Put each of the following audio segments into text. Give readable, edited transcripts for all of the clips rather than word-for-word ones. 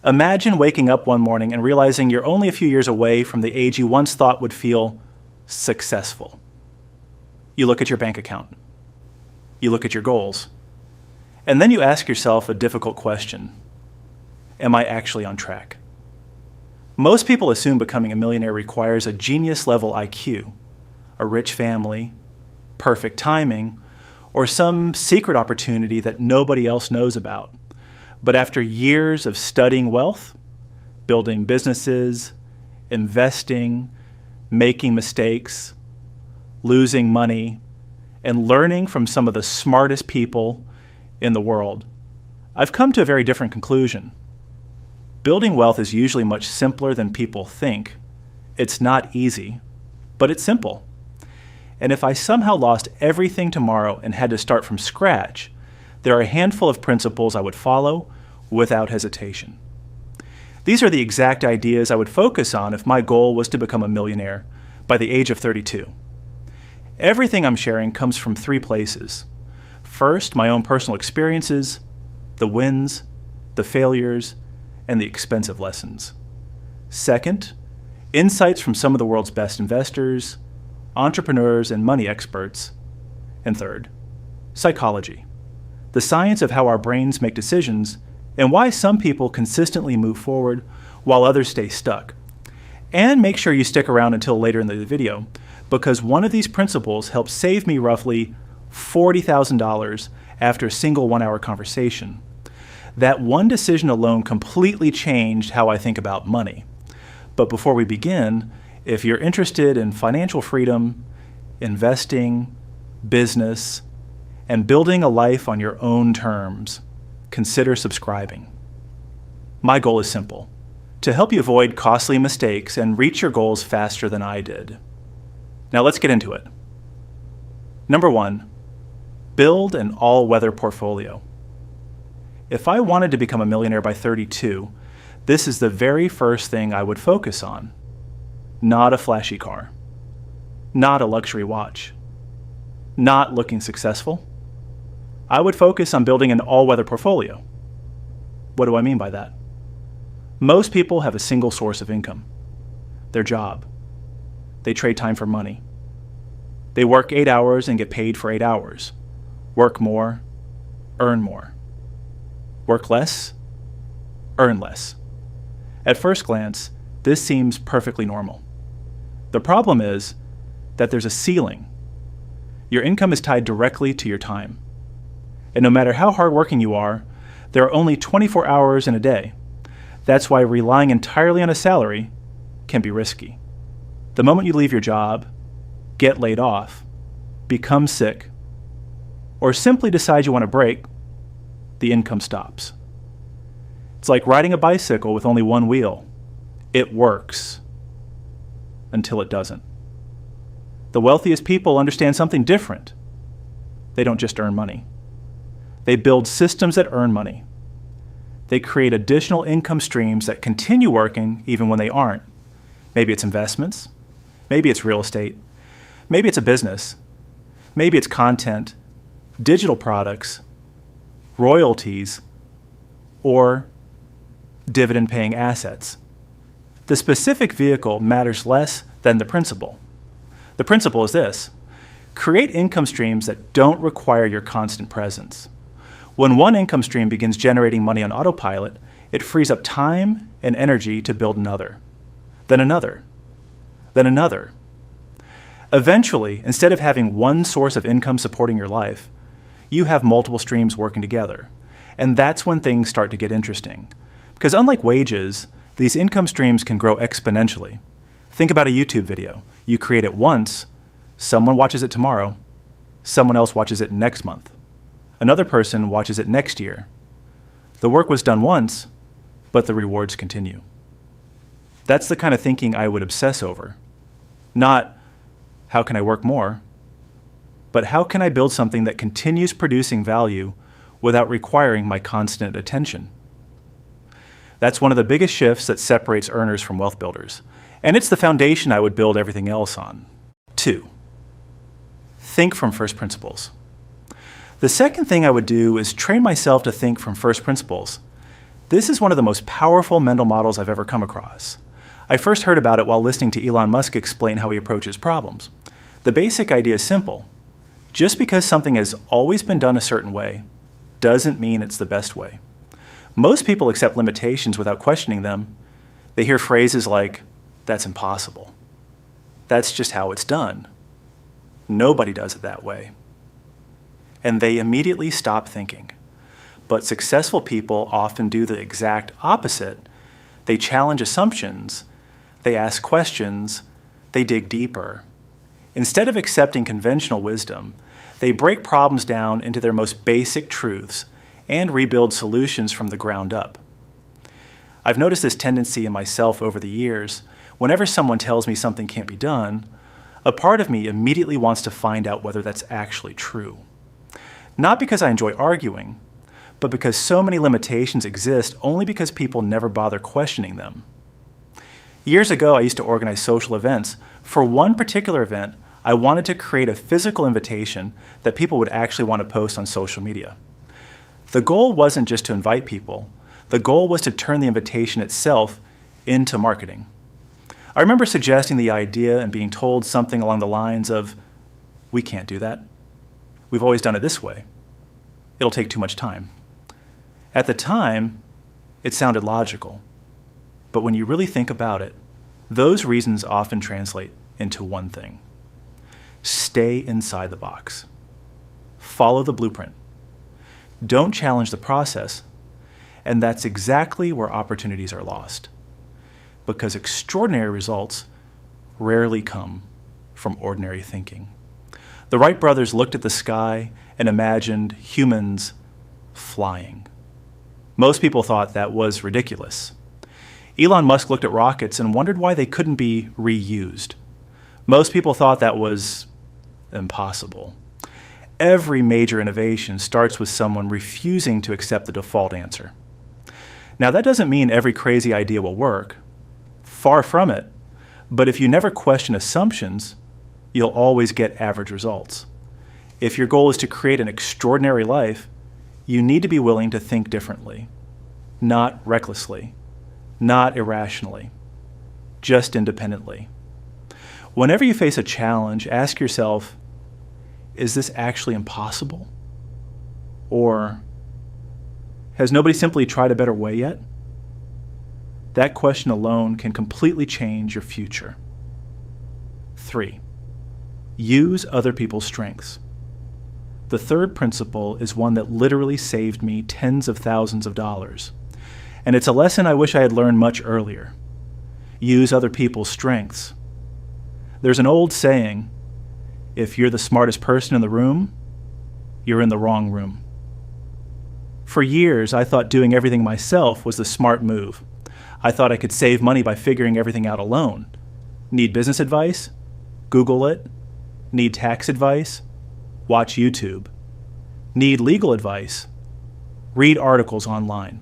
Imagine waking up one morning and realizing you're only a few years away from the age you once thought would feel successful. You look at your bank account. You look at your goals. And then you ask yourself a difficult question. Am I actually on track? Most people assume becoming a millionaire requires a genius-level IQ, a rich family, perfect timing, or some secret opportunity that nobody else knows about. But after years of studying wealth, building businesses, investing, making mistakes, losing money, and learning from some of the smartest people in the world, I've come to a very different conclusion. Building wealth is usually much simpler than people think. It's not easy, but it's simple. And if I somehow lost everything tomorrow and had to start from scratch, there are a handful of principles I would follow without hesitation. These are the exact ideas I would focus on if my goal was to become a millionaire by the age of 32. Everything I'm sharing comes from three places. First, my own personal experiences, the wins, the failures, and the expensive lessons. Second, insights from some of the world's best investors, entrepreneurs, and money experts. And third, psychology, the science of how our brains make decisions and why some people consistently move forward while others stay stuck. And make sure you stick around until later in the video, because one of these principles helped save me roughly $40,000 after a single 1-hour conversation. That one decision alone completely changed how I think about money. But before we begin, if you're interested in financial freedom, investing, business, and building a life on your own terms, consider subscribing. My goal is simple: to help you avoid costly mistakes and reach your goals faster than I did. Now let's get into it. Number 1, build an all-weather portfolio. If I wanted to become a millionaire by 32, this is the very first thing I would focus on. Not a flashy car. Not a luxury watch. Not looking successful. I would focus on building an all-weather portfolio. What do I mean by that? Most people have a single source of income: their job. They trade time for money. They work 8 hours and get paid for 8 hours. Work more, earn more. Work less, earn less. At first glance, this seems perfectly normal. The problem is that there's a ceiling. Your income is tied directly to your time. And no matter how hardworking you are, there are only 24 hours in a day. That's why relying entirely on a salary can be risky. The moment you leave your job, get laid off, become sick, or simply decide you want a break, the income stops. It's like riding a bicycle with only one wheel. It works until it doesn't. The wealthiest people understand something different. They don't just earn money. They build systems that earn money. They create additional income streams that continue working even when they aren't. Maybe it's investments. Maybe it's real estate. Maybe it's a business. Maybe it's content, digital products, royalties, or dividend-paying assets. The specific vehicle matters less than the principle. The principle is this: create income streams that don't require your constant presence. When one income stream begins generating money on autopilot, it frees up time and energy to build another, then another, then another. Eventually, instead of having one source of income supporting your life, you have multiple streams working together. And that's when things start to get interesting. Because unlike wages, these income streams can grow exponentially. Think about a YouTube video. You create it once, someone watches it tomorrow, someone else watches it next month. Another person watches it next year. The work was done once, but the rewards continue. That's the kind of thinking I would obsess over. Not, how can I work more? But how can I build something that continues producing value without requiring my constant attention? That's one of the biggest shifts that separates earners from wealth builders. And it's the foundation I would build everything else on. 2, think from first principles. The second thing I would do is train myself to think from first principles. This is one of the most powerful mental models I've ever come across. I first heard about it while listening to Elon Musk explain how he approaches problems. The basic idea is simple. Just because something has always been done a certain way doesn't mean it's the best way. Most people accept limitations without questioning them. They hear phrases like, "That's impossible. That's just how it's done. Nobody does it that way." And they immediately stop thinking. But successful people often do the exact opposite. They challenge assumptions, they ask questions, they dig deeper. Instead of accepting conventional wisdom, they break problems down into their most basic truths and rebuild solutions from the ground up. I've noticed this tendency in myself over the years. Whenever someone tells me something can't be done, a part of me immediately wants to find out whether that's actually true. Not because I enjoy arguing, but because so many limitations exist only because people never bother questioning them. Years ago, I used to organize social events. For one particular event, I wanted to create a physical invitation that people would actually want to post on social media. The goal wasn't just to invite people. The goal was to turn the invitation itself into marketing. I remember suggesting the idea and being told something along the lines of, "We can't do that. We've always done it this way. It'll take too much time." At the time, it sounded logical. But when you really think about it, those reasons often translate into one thing. Stay inside the box. Follow the blueprint. Don't challenge the process. And that's exactly where opportunities are lost. Because extraordinary results rarely come from ordinary thinking. The Wright brothers looked at the sky and imagined humans flying. Most people thought that was ridiculous. Elon Musk looked at rockets and wondered why they couldn't be reused. Most people thought that was impossible. Every major innovation starts with someone refusing to accept the default answer. Now, that doesn't mean every crazy idea will work. Far from it. But if you never question assumptions, you'll always get average results. If your goal is to create an extraordinary life, you need to be willing to think differently, not recklessly, not irrationally, just independently. Whenever you face a challenge, ask yourself, is this actually impossible? Or has nobody simply tried a better way yet? That question alone can completely change your future. 3, use other people's strengths. The third principle is one that literally saved me tens of thousands of dollars. And it's a lesson I wish I had learned much earlier. Use other people's strengths. There's an old saying, if you're the smartest person in the room, you're in the wrong room. For years, I thought doing everything myself was the smart move. I thought I could save money by figuring everything out alone. Need business advice? Google it. Need tax advice? Watch YouTube. Need legal advice? Read articles online.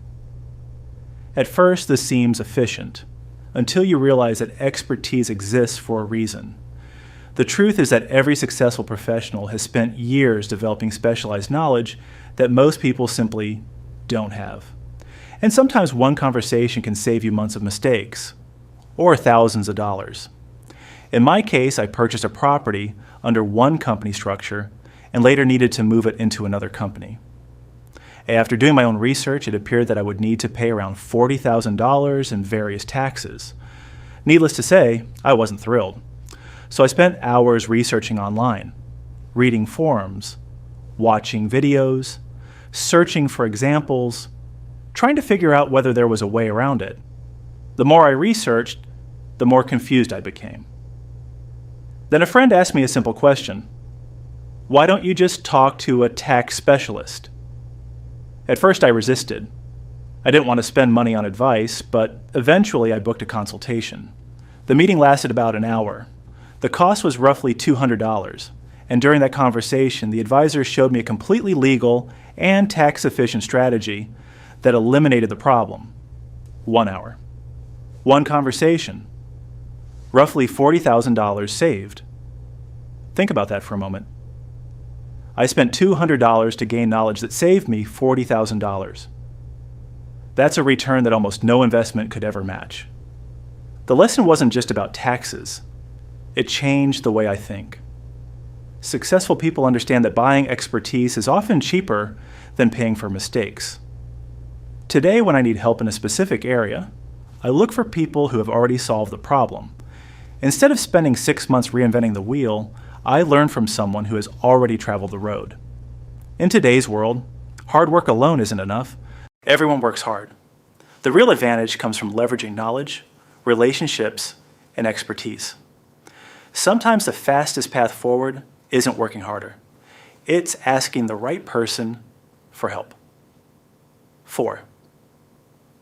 At first, this seems efficient, until you realize that expertise exists for a reason. The truth is that every successful professional has spent years developing specialized knowledge that most people simply don't have. And sometimes one conversation can save you months of mistakes, or thousands of dollars. In my case, I purchased a property under one company structure and later needed to move it into another company. After doing my own research, it appeared that I would need to pay around $40,000 in various taxes. Needless to say, I wasn't thrilled. So I spent hours researching online, reading forums, watching videos, searching for examples, trying to figure out whether there was a way around it. The more I researched, the more confused I became. Then a friend asked me a simple question. Why don't you just talk to a tax specialist? At first I resisted. I didn't want to spend money on advice, but eventually I booked a consultation. The meeting lasted about an hour. The cost was roughly $200, and during that conversation, the advisor showed me a completely legal and tax-efficient strategy that eliminated the problem. 1 hour. One conversation. Roughly $40,000 saved. Think about that for a moment. I spent $200 to gain knowledge that saved me $40,000. That's a return that almost no investment could ever match. The lesson wasn't just about taxes. It changed the way I think. Successful people understand that buying expertise is often cheaper than paying for mistakes. Today, when I need help in a specific area, I look for people who have already solved the problem. Instead of spending 6 months reinventing the wheel, I learn from someone who has already traveled the road. In today's world, hard work alone isn't enough. Everyone works hard. The real advantage comes from leveraging knowledge, relationships, and expertise. Sometimes the fastest path forward isn't working harder. It's asking the right person for help. 4.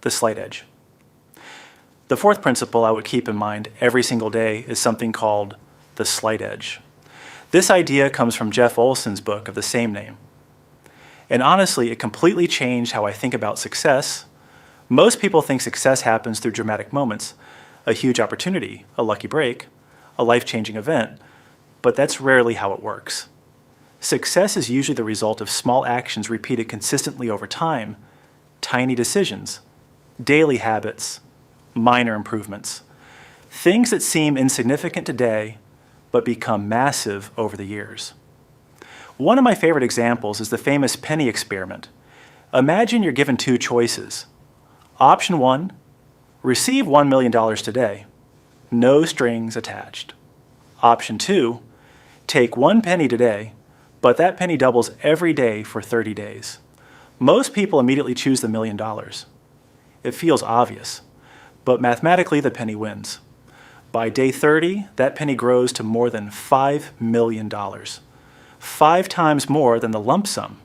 The slight edge. The fourth principle I would keep in mind every single day is something called the slight edge. This idea comes from Jeff Olson's book of the same name. And honestly, it completely changed how I think about success. Most people think success happens through dramatic moments, a huge opportunity, a lucky break, a life-changing event, but that's rarely how it works. Success is usually the result of small actions repeated consistently over time, tiny decisions, daily habits, minor improvements, things that seem insignificant today but become massive over the years. One of my favorite examples is the famous penny experiment. Imagine you're given 2 choices. Option 1, receive $1 million today, no strings attached. Option 2, take 1 penny today, but that penny doubles every day for 30 days. Most people immediately choose the $1 million. It feels obvious, but mathematically the penny wins. By day 30, that penny grows to more than $5 million, 5 times more than the lump sum.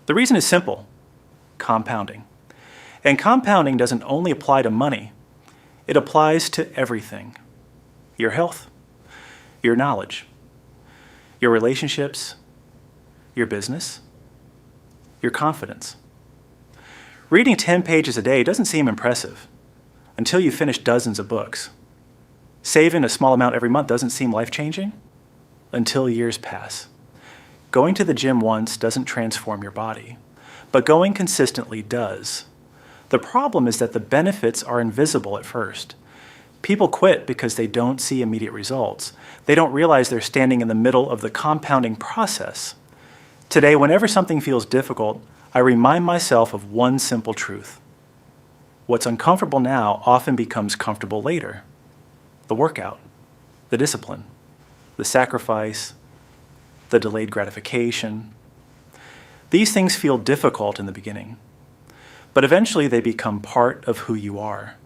The reason is simple: compounding. And compounding doesn't only apply to money, it applies to everything. Your health, your knowledge, your relationships, your business, your confidence. Reading 10 pages a day doesn't seem impressive until you finish dozens of books. Saving a small amount every month doesn't seem life-changing until years pass. Going to the gym once doesn't transform your body, but going consistently does. The problem is that the benefits are invisible at first. People quit because they don't see immediate results. They don't realize they're standing in the middle of the compounding process. Today, whenever something feels difficult, I remind myself of one simple truth. What's uncomfortable now often becomes comfortable later. The workout, the discipline, the sacrifice, the delayed gratification. These things feel difficult in the beginning, but eventually they become part of who you are.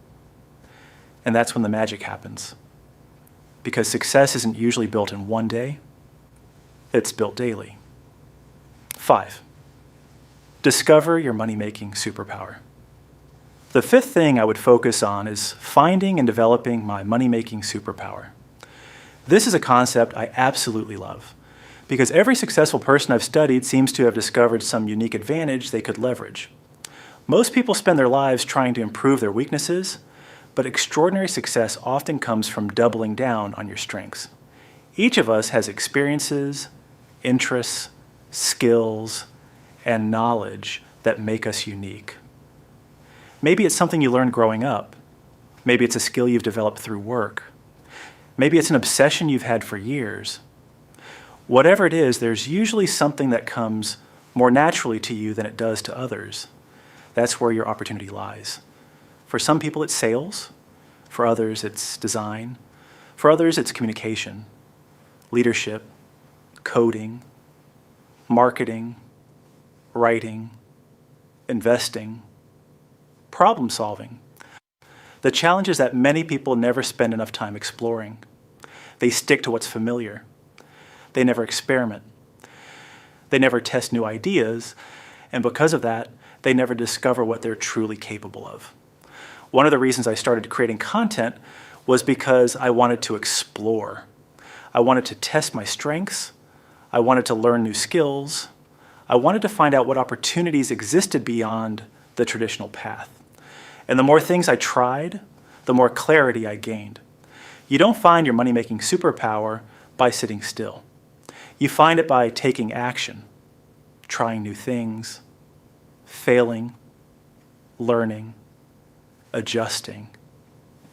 And that's when the magic happens. Because success isn't usually built in one day, it's built daily. 5. Discover your money-making superpower. The 5th thing I would focus on is finding and developing my money-making superpower. This is a concept I absolutely love, because every successful person I've studied seems to have discovered some unique advantage they could leverage. Most people spend their lives trying to improve their weaknesses, but extraordinary success often comes from doubling down on your strengths. Each of us has experiences, interests, skills, and knowledge that make us unique. Maybe it's something you learned growing up. Maybe it's a skill you've developed through work. Maybe it's an obsession you've had for years. Whatever it is, there's usually something that comes more naturally to you than it does to others. That's where your opportunity lies. For some people, it's sales. For others, it's design. For others, it's communication, leadership, coding, marketing, writing, investing, problem solving. The challenge is that many people never spend enough time exploring. They stick to what's familiar. They never experiment. They never test new ideas, and because of that, they never discover what they're truly capable of. One of the reasons I started creating content was because I wanted to explore. I wanted to test my strengths. I wanted to learn new skills. I wanted to find out what opportunities existed beyond the traditional path. And the more things I tried, the more clarity I gained. You don't find your money-making superpower by sitting still. You find it by taking action, trying new things, failing, learning, adjusting,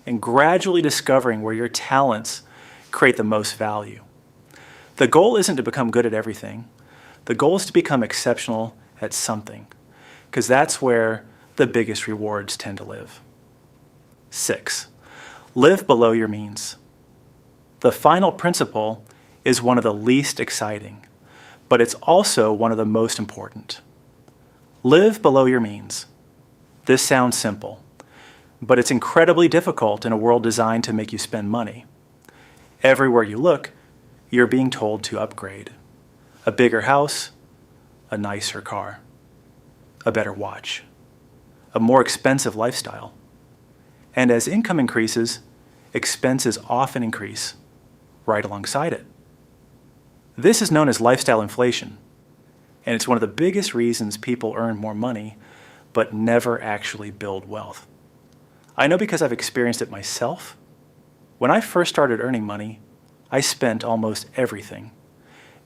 and gradually discovering where your talents create the most value. The goal isn't to become good at everything. The goal is to become exceptional at something, because that's where the biggest rewards tend to live. 6, live below your means. The final principle is one of the least exciting, but it's also one of the most important. Live below your means. This sounds simple, but it's incredibly difficult in a world designed to make you spend money. Everywhere you look, you're being told to upgrade. A bigger house, a nicer car, a better watch, a more expensive lifestyle. And as income increases, expenses often increase right alongside it. This is known as lifestyle inflation, and it's one of the biggest reasons people earn more money but never actually build wealth. I know because I've experienced it myself. When I first started earning money, I spent almost everything.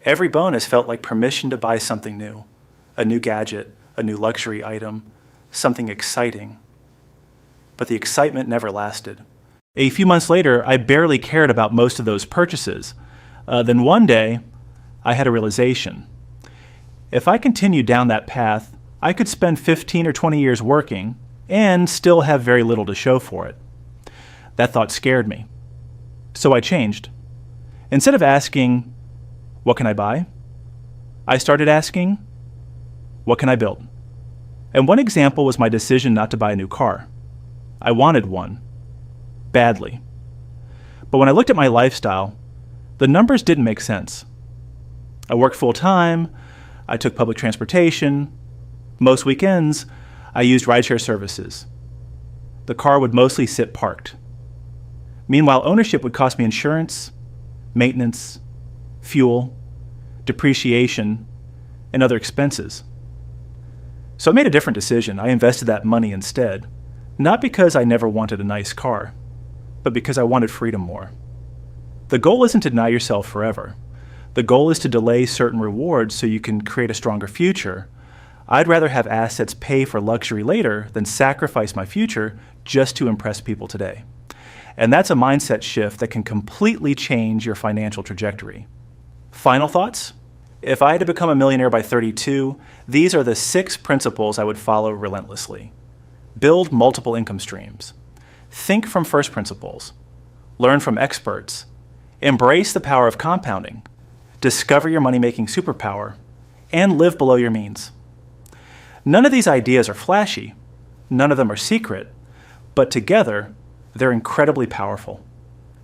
Every bonus felt like permission to buy something new, a new gadget, a new luxury item, something exciting. But the excitement never lasted. A few months later, I barely cared about most of those purchases. Then one day, I had a realization. If I continued down that path, I could spend 15 or 20 years working and still have very little to show for it. That thought scared me. So I changed. Instead of asking, what can I buy? I started asking, what can I build? And one example was my decision not to buy a new car. I wanted one, badly. But when I looked at my lifestyle, the numbers didn't make sense. I worked full-time, I took public transportation, most weekends I used rideshare services. The car would mostly sit parked. Meanwhile, ownership would cost me insurance, maintenance, fuel, depreciation, and other expenses. So I made a different decision. I invested that money instead, not because I never wanted a nice car, but because I wanted freedom more. The goal isn't to deny yourself forever. The goal is to delay certain rewards so you can create a stronger future. I'd rather have assets pay for luxury later than sacrifice my future just to impress people today. And that's a mindset shift that can completely change your financial trajectory. Final thoughts? If I had to become a millionaire by 32, these are the 6 principles I would follow relentlessly. Build multiple income streams. Think from first principles. Learn from experts. Embrace the power of compounding. Discover your money-making superpower. And live below your means. None of these ideas are flashy. None of them are secret. But together, they're incredibly powerful.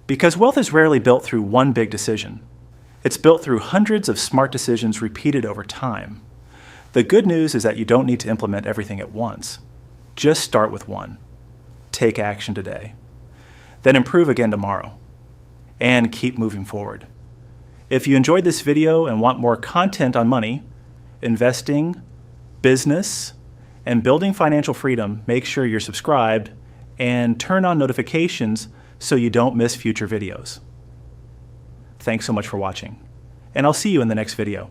Because wealth is rarely built through one big decision. It's built through hundreds of smart decisions repeated over time. The good news is that you don't need to implement everything at once. Just start with one. Take action today. Then improve again tomorrow. And keep moving forward. If you enjoyed this video and want more content on money, investing, business, and building financial freedom, make sure you're subscribed and turn on notifications so you don't miss future videos. Thanks so much for watching, and I'll see you in the next video.